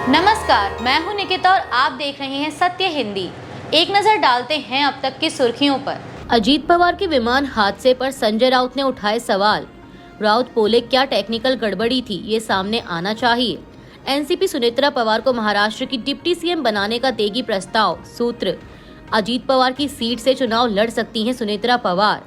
नमस्कार, मैं हूं निकिता और आप देख रहे हैं सत्य हिंदी। एक नजर डालते हैं अब तक की सुर्खियों पर। अजीत पवार के विमान हादसे पर संजय राउत ने उठाए सवाल। राउत बोले, क्या टेक्निकल गड़बड़ी थी, ये सामने आना चाहिए। एनसीपी सुनेत्रा पवार को महाराष्ट्र की डिप्टी सीएम बनाने का देगी प्रस्ताव। सूत्र, अजीत पवार की सीट से चुनाव लड़ सकती हैं सुनेत्रा पवार।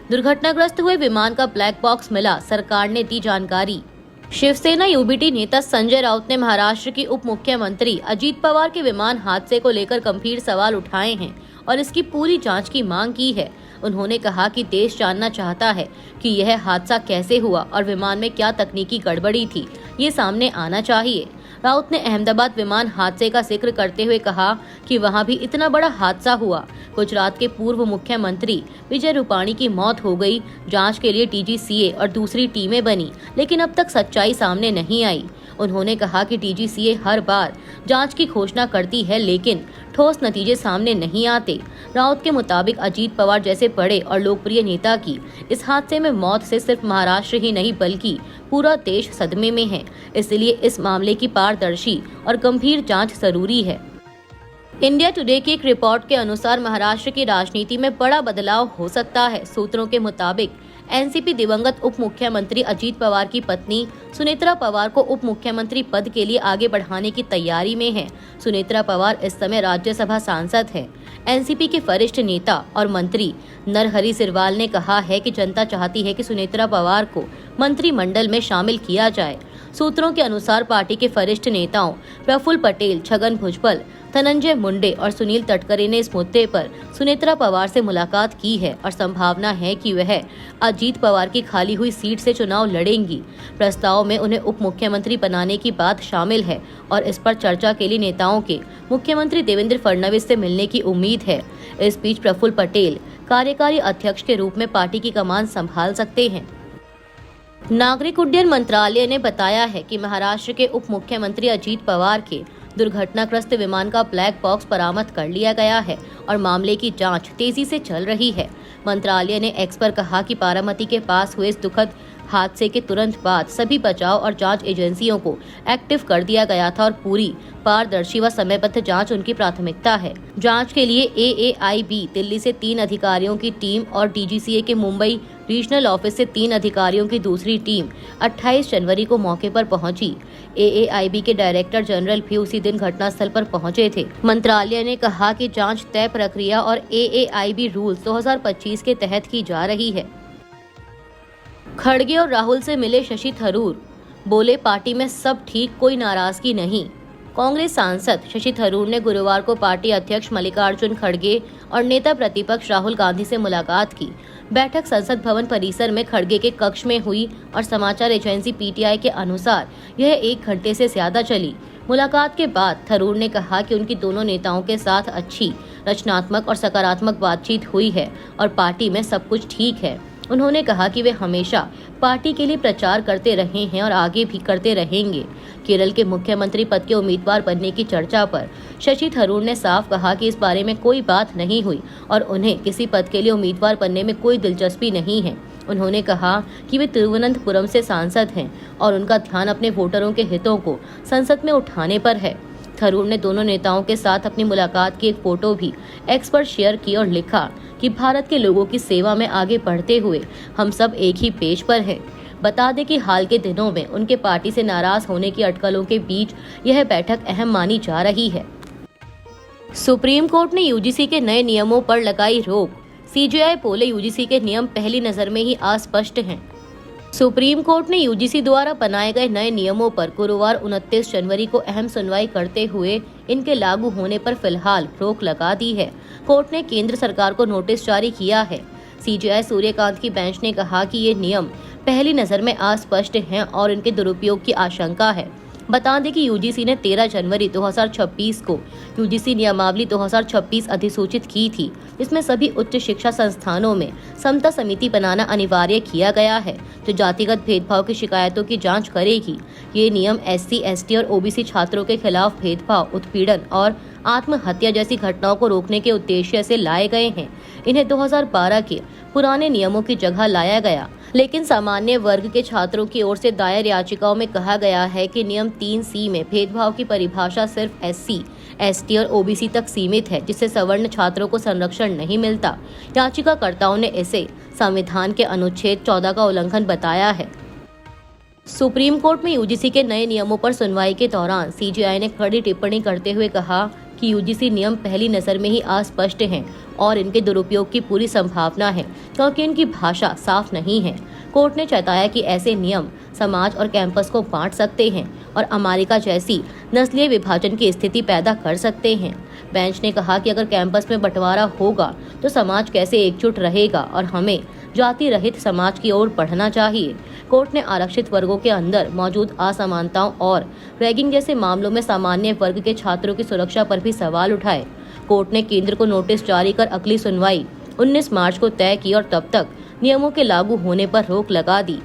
दुर्घटनाग्रस्त हुए विमान का ब्लैक बॉक्स मिला, सरकार ने दी जानकारी। शिवसेना यूबीटी नेता संजय राउत ने महाराष्ट्र की उप मुख्यमंत्री अजीत पवार के विमान हादसे को लेकर गंभीर सवाल उठाए हैं और इसकी पूरी जांच की मांग की है। उन्होंने कहा कि देश जानना चाहता है कि यह हादसा कैसे हुआ और विमान में क्या तकनीकी गड़बड़ी थी, ये सामने आना चाहिए। राउत ने अहमदाबाद विमान हादसे का जिक्र करते हुए कहा कि वहां भी इतना बड़ा हादसा हुआ। गुजरात के पूर्व मुख्यमंत्री विजय रूपाणी की मौत हो गई। जांच के लिए डीजीसीए और दूसरी टीमें बनी, लेकिन अब तक सच्चाई सामने नहीं आई। उन्होंने कहा कि डीजीसीए हर बार जांच की घोषणा करती है, लेकिन ठोस नतीजे सामने नहीं आते। राउत के मुताबिक अजीत पवार जैसे बड़े और लोकप्रिय नेता की इस हादसे में मौत से सिर्फ महाराष्ट्र ही नहीं बल्कि पूरा देश सदमे में है। इसलिए इस मामले की पारदर्शी और गंभीर जांच जरूरी है। इंडिया टुडे की एक रिपोर्ट के अनुसार महाराष्ट्र की राजनीति में बड़ा बदलाव हो सकता है। सूत्रों के मुताबिक एनसीपी दिवंगत उप मुख्यमंत्री अजीत पवार की पत्नी सुनेत्रा पवार को उप मुख्यमंत्री पद के लिए आगे बढ़ाने की तैयारी में है। सुनेत्रा पवार इस समय राज्यसभा सांसद हैं। एनसीपी के वरिष्ठ नेता और मंत्री नरहरि सिरवाल ने कहा है कि जनता चाहती है कि सुनेत्रा पवार को मंत्रिमंडल में शामिल किया जाए। सूत्रों के अनुसार पार्टी के वरिष्ठ नेताओं प्रफुल्ल पटेल, छगन भुजबल, धनंजय मुंडे और सुनील तटकरे ने इस मुद्दे पर सुनेत्रा पवार से मुलाकात की है और संभावना है कि वह अजीत पवार की खाली हुई सीट से चुनाव लड़ेंगी। प्रस्ताव में उन्हें उप मुख्यमंत्री बनाने की बात शामिल है और इस पर चर्चा के लिए नेताओं के मुख्यमंत्री देवेंद्र फडणवीस से मिलने की उम्मीद है। इस बीच प्रफुल्ल पटेल कार्यकारी अध्यक्ष के रूप में पार्टी की कमान संभाल सकते हैं। नागरिक उड्डयन मंत्रालय ने बताया है कि महाराष्ट्र के उप मुख्यमंत्री अजीत पवार के दुर्घटनाग्रस्त विमान का ब्लैक बॉक्स बरामद कर लिया गया है और मामले की जांच तेजी से चल रही है। मंत्रालय ने एक्स पर कहा कि बारामती के पास हुए इस दुखद हादसे के तुरंत बाद सभी बचाव और जांच एजेंसियों को एक्टिव कर दिया गया था और पूरी पारदर्शी व समयबद्ध जांच उनकी प्राथमिकता है। जांच के लिए एएआईबी दिल्ली से 3 अधिकारियों की टीम और डीजीसीए के मुंबई रीजनल ऑफिस से 3 अधिकारियों की दूसरी टीम 28 जनवरी को मौके पर पहुंची। एएआईबी के डायरेक्टर जनरल भी उसी दिन घटनास्थल पर पहुंचे थे। मंत्रालय ने कहा कि जांच तय प्रक्रिया और एएआईबी रूल्स 2025 के तहत की जा रही है। खड़गे और राहुल से मिले शशि थरूर, बोले पार्टी में सब ठीक, कोई नाराजगी नहीं। कांग्रेस सांसद शशि थरूर ने गुरुवार को पार्टी अध्यक्ष मल्लिकार्जुन खड़गे और नेता प्रतिपक्ष राहुल गांधी से मुलाकात की। बैठक संसद भवन परिसर में खड़गे के कक्ष में हुई और समाचार एजेंसी पीटीआई के अनुसार यह 1 घंटे से ज्यादा चली। मुलाकात के बाद थरूर ने कहा कि उनकी दोनों नेताओं के साथ अच्छी, रचनात्मक और सकारात्मक बातचीत हुई है और पार्टी में सब कुछ ठीक है। उन्होंने कहा कि वे हमेशा पार्टी के लिए प्रचार करते रहे हैं और आगे भी करते रहेंगे। केरल के मुख्यमंत्री पद के उम्मीदवार बनने की चर्चा पर शशि थरूर ने साफ कहा कि इस बारे में कोई बात नहीं हुई और उन्हें किसी पद के लिए उम्मीदवार बनने में कोई दिलचस्पी नहीं है। उन्होंने कहा कि वे तिरुवनंतपुरम से सांसद हैं और उनका ध्यान अपने वोटरों के हितों को संसद में उठाने पर है। थरूर ने दोनों नेताओं के साथ अपनी मुलाकात की एक फोटो भी एक्स पर शेयर की और लिखा कि भारत के लोगों की सेवा में आगे बढ़ते हुए हम सब एक ही पेज पर हैं। बता दें कि हाल के दिनों में उनके पार्टी से नाराज होने की अटकलों के बीच यह बैठक अहम मानी जा रही है। सुप्रीम कोर्ट ने यूजीसी के नए नियमों पर लगाई रोक। सीजेआई बोले, यूजीसी के नियम पहली नजर में ही अस्पष्ट हैं। सुप्रीम कोर्ट ने यूजीसी द्वारा बनाए गए नए नियमों पर गुरुवार 29 जनवरी को अहम सुनवाई करते हुए इनके लागू होने पर फिलहाल रोक लगा दी है। कोर्ट ने केंद्र सरकार को नोटिस जारी किया है। सीजेआई सूर्यकांत की बेंच ने कहा कि ये नियम पहली नजर में अस्पष्ट हैं और इनके दुरुपयोग की आशंका है। बता दें कि यूजीसी ने 13 जनवरी 2026 को यूजीसी नियमावली 2026 अधिसूचित की थी, जिसमें सभी उच्च शिक्षा संस्थानों में समता समिति बनाना अनिवार्य किया गया है, जो जातिगत भेदभाव की शिकायतों की जांच करेगी। ये नियम एससी, एसटी और ओबीसी छात्रों के खिलाफ भेदभाव, उत्पीड़न और आत्महत्या जैसी घटनाओं को रोकने के उद्देश्य से लाए गए हैं। इन्हें 2012 के पुराने नियमों की जगह लाया गया, लेकिन सामान्य वर्ग के छात्रों की ओर से दायर याचिकाओं में कहा गया है कि नियम 3C में भेदभाव की परिभाषा सिर्फ SC, ST और OBC तक सीमित है, जिससे सवर्ण छात्रों को संरक्षण नहीं मिलता। याचिकाकर्ताओं ने इसे संविधान के अनुच्छेद 14 का उल्लंघन बताया है। सुप्रीम कोर्ट में UGC के नए नियमों पर सुनवाई के दौरान CJI ने कड़ी टिप्पणी करते हुए कहा कि UGC नियम पहली नज़र में ही अस्पष्ट हैं और इनके दुरुपयोग की पूरी संभावना है, क्योंकि इनकी भाषा साफ नहीं है। कोर्ट ने चेताया कि ऐसे नियम समाज और कैंपस को बांट सकते हैं और अमेरिका जैसी नस्लीय विभाजन की स्थिति पैदा कर सकते हैं। बेंच ने कहा कि अगर कैंपस में बंटवारा होगा तो समाज कैसे एकजुट रहेगा और हमें जाति रहित समाज की ओर बढ़ना चाहिए। कोर्ट ने आरक्षित वर्गों के अंदर मौजूद असमानताओं और रैगिंग जैसे मामलों में सामान्य वर्ग के छात्रों की सुरक्षा पर भी सवाल उठाए। कोर्ट ने केंद्र को नोटिस जारी कर अगली सुनवाई 19 मार्च को तय की और तब तक नियमों के लागू होने पर रोक लगा दी।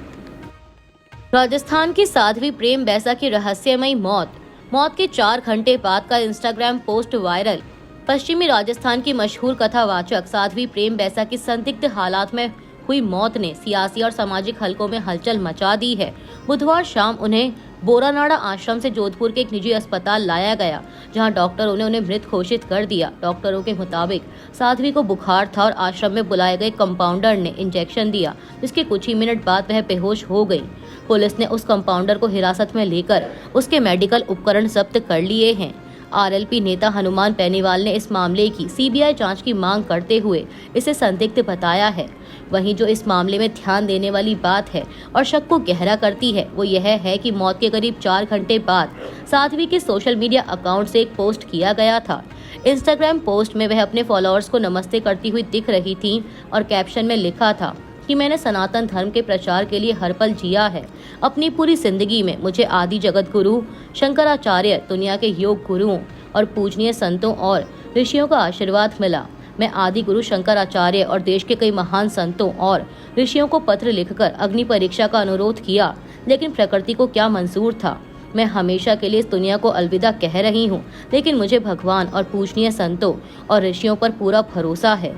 राजस्थान की साध्वी प्रेम बैसा की रहस्यमयी मौत के 4 घंटे बाद का इंस्टाग्राम पोस्ट वायरल। पश्चिमी राजस्थान की मशहूर कथावाचक साध्वी प्रेम बैसा की संदिग्ध हालात में हुई मौत ने सियासी और सामाजिक हलकों में हलचल मचा दी है। बुधवार शाम उन्हें बोरानाड़ा आश्रम से जोधपुर के एक निजी अस्पताल लाया गया, जहां डॉक्टरों ने उन्हें मृत घोषित कर दिया। डॉक्टरों के मुताबिक साध्वी को बुखार था और आश्रम में बुलाए गए कंपाउंडर ने इंजेक्शन दिया, जिसके कुछ ही मिनट बाद वह बेहोश हो गई। पुलिस ने उस कंपाउंडर को हिरासत में लेकर उसके मेडिकल उपकरण जब्त कर लिए हैं। RLP नेता हनुमान बेनीवाल ने इस मामले की CBI जांच की मांग करते हुए इसे संदिग्ध बताया है। वहीं जो इस मामले में ध्यान देने वाली बात है और शक को गहरा करती है, वो यह है कि मौत के करीब 4 घंटे बाद साध्वी के सोशल मीडिया अकाउंट से एक पोस्ट किया गया था। इंस्टाग्राम पोस्ट में वह अपने फॉलोअर्स को नमस्ते करती हुई दिख रही थी और कैप्शन में लिखा था कि मैंने सनातन धर्म के प्रचार के लिए हर पल जिया है। अपनी पूरी जिंदगी में मुझे आदि जगत गुरु शंकराचार्य, दुनिया के योग गुरुओं और पूजनीय संतों और ऋषियों का आशीर्वाद मिला। मैं आदि गुरु शंकराचार्य और देश के कई महान संतों और ऋषियों को पत्र लिखकर अग्नि परीक्षा का अनुरोध किया, लेकिन प्रकृति को क्या मंजूर था। मैं हमेशा के लिए इस दुनिया को अलविदा कह रही हूँ, लेकिन मुझे भगवान और पूजनीय संतों और ऋषियों पर पूरा भरोसा है।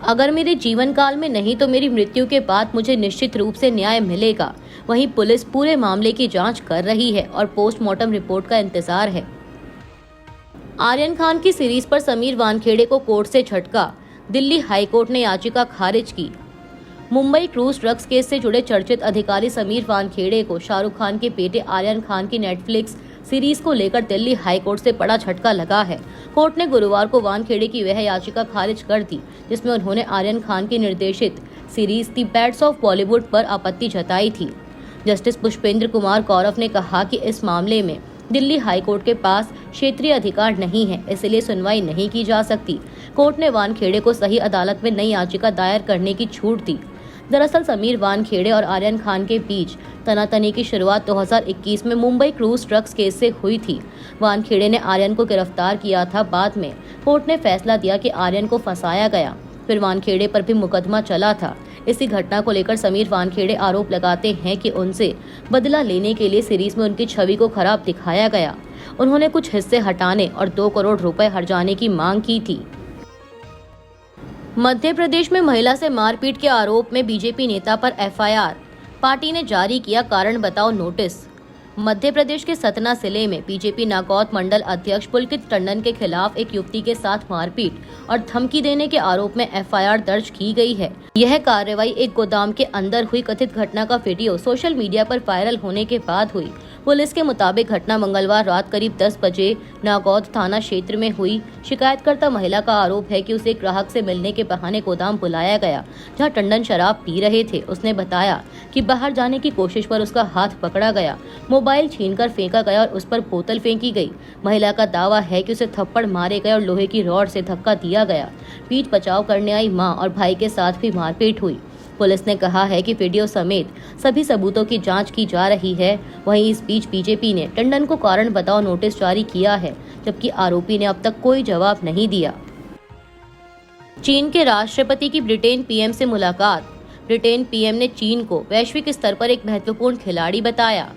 अगर मेरे जीवन काल में नहीं तो मेरी मृत्यु के बाद मुझे निश्चित रूप से न्याय मिलेगा। वहीं पुलिस पूरे मामले की जांच कर रही है और पोस्टमार्टम रिपोर्ट का इंतजार है। आर्यन खान की सीरीज पर समीर वानखेड़े को कोर्ट से झटका, दिल्ली हाईकोर्ट ने याचिका खारिज की। मुंबई क्रूज ड्रग्स केस से जुड़े चर्चित अधिकारी समीर वानखेड़े को शाहरुख खान के बेटे आर्यन खान की नेटफ्लिक्स सीरीज को लेकर दिल्ली हाईकोर्ट से बड़ा झटका लगा है। कोर्ट ने गुरुवार को वानखेड़े की वह याचिका खारिज कर दी जिसमें उन्होंने आर्यन खान की निर्देशित series the bads of Bollywood पर आपत्ति जताई थी। जस्टिस पुष्पेंद्र कुमार गौरव ने कहा कि इस मामले में दिल्ली हाईकोर्ट के पास क्षेत्रीय अधिकार नहीं है, इसलिए सुनवाई नहीं की जा सकती। कोर्ट ने वानखेड़े को सही अदालत में नई याचिका दायर करने की छूट दी। दरअसल समीर वानखेड़े और आर्यन खान के बीच तनातनी की शुरुआत 2021 में मुंबई क्रूज ड्रग्स केस से हुई थी। वानखेड़े ने आर्यन को गिरफ्तार किया था। बाद में कोर्ट ने फैसला दिया कि आर्यन को फंसाया गया। फिर वानखेड़े पर भी मुकदमा चला था। इसी घटना को लेकर समीर वानखेड़े आरोप लगाते हैं कि उनसे बदला लेने के लिए सीरीज में उनकी छवि को खराब दिखाया गया। उन्होंने कुछ हिस्से हटाने और 2 करोड़ रुपए हर्जाने की मांग की थी। मध्य प्रदेश में महिला से मारपीट के आरोप में बीजेपी नेता पर FIR, पार्टी ने जारी किया कारण बताओ नोटिस। मध्य प्रदेश के सतना जिले में बीजेपी नागौद मंडल अध्यक्ष पुलकित टंडन के खिलाफ एक युवती के साथ मारपीट और धमकी देने के आरोप में FIR दर्ज की गई है। यह कार्रवाई एक गोदाम के अंदर हुई कथित घटना का वीडियो सोशल मीडिया पर वायरल होने के बाद हुई। पुलिस के मुताबिक घटना मंगलवार रात करीब 10 बजे नागौद थाना क्षेत्र में हुई। शिकायतकर्ता महिला का आरोप है कि उसे ग्राहक से मिलने के बहाने गोदाम बुलाया गया, जहां टंडन शराब पी रहे थे। उसने बताया कि बाहर जाने की कोशिश पर उसका हाथ पकड़ा गया, मोबाइल छीनकर फेंका गया और उस पर बोतल फेंकी गई। महिला का दावा है कि उसे थप्पड़ मारे गए और लोहे की रॉड से धक्का दिया गया। पीठ बचाव करने आई मां और भाई के साथ भी मारपीट हुई। पुलिस ने कहा है कि वीडियो समेत सभी सबूतों की जांच की जा रही है। वहीं इस बीच बीजेपी ने टंडन को कारण बताओ नोटिस जारी किया है, जबकि आरोपी ने अब तक कोई जवाब नहीं दिया। चीन के राष्ट्रपति की ब्रिटेन पीएम से मुलाकात। ब्रिटेन पीएम ने चीन को वैश्विक स्तर पर एक महत्वपूर्ण खिलाड़ी बताया।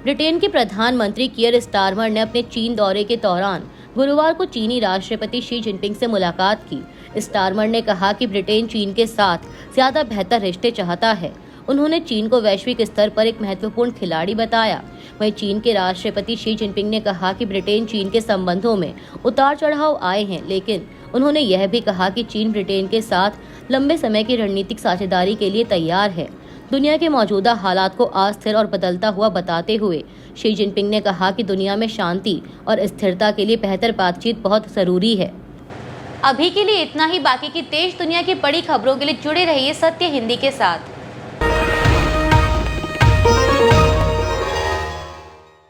ब्रिटेन के प्रधानमंत्री कियर स्टारमर ने अपने चीन दौरे के दौरान गुरुवार को चीनी राष्ट्रपति शी जिनपिंग से मुलाकात की। स्टारमर ने कहा कि ब्रिटेन चीन के साथ ज्यादा बेहतर रिश्ते चाहता है। उन्होंने चीन को वैश्विक स्तर पर एक महत्वपूर्ण खिलाड़ी बताया। वहीं चीन के राष्ट्रपति शी जिनपिंग ने कहा कि ब्रिटेन चीन के संबंधों में उतार चढ़ाव आए हैं, लेकिन उन्होंने यह भी कहा कि चीन ब्रिटेन के साथ लंबे समय की रणनीतिक साझेदारी के लिए तैयार है। दुनिया के मौजूदा हालात को अस्थिर और बदलता हुआ बताते हुए शी जिनपिंग ने कहा कि दुनिया में शांति और स्थिरता के लिए बेहतर बातचीत बहुत जरूरी है। अभी के लिए इतना ही। बाकी की देश दुनिया की बड़ी खबरों के लिए जुड़े रहिए सत्य हिंदी के साथ।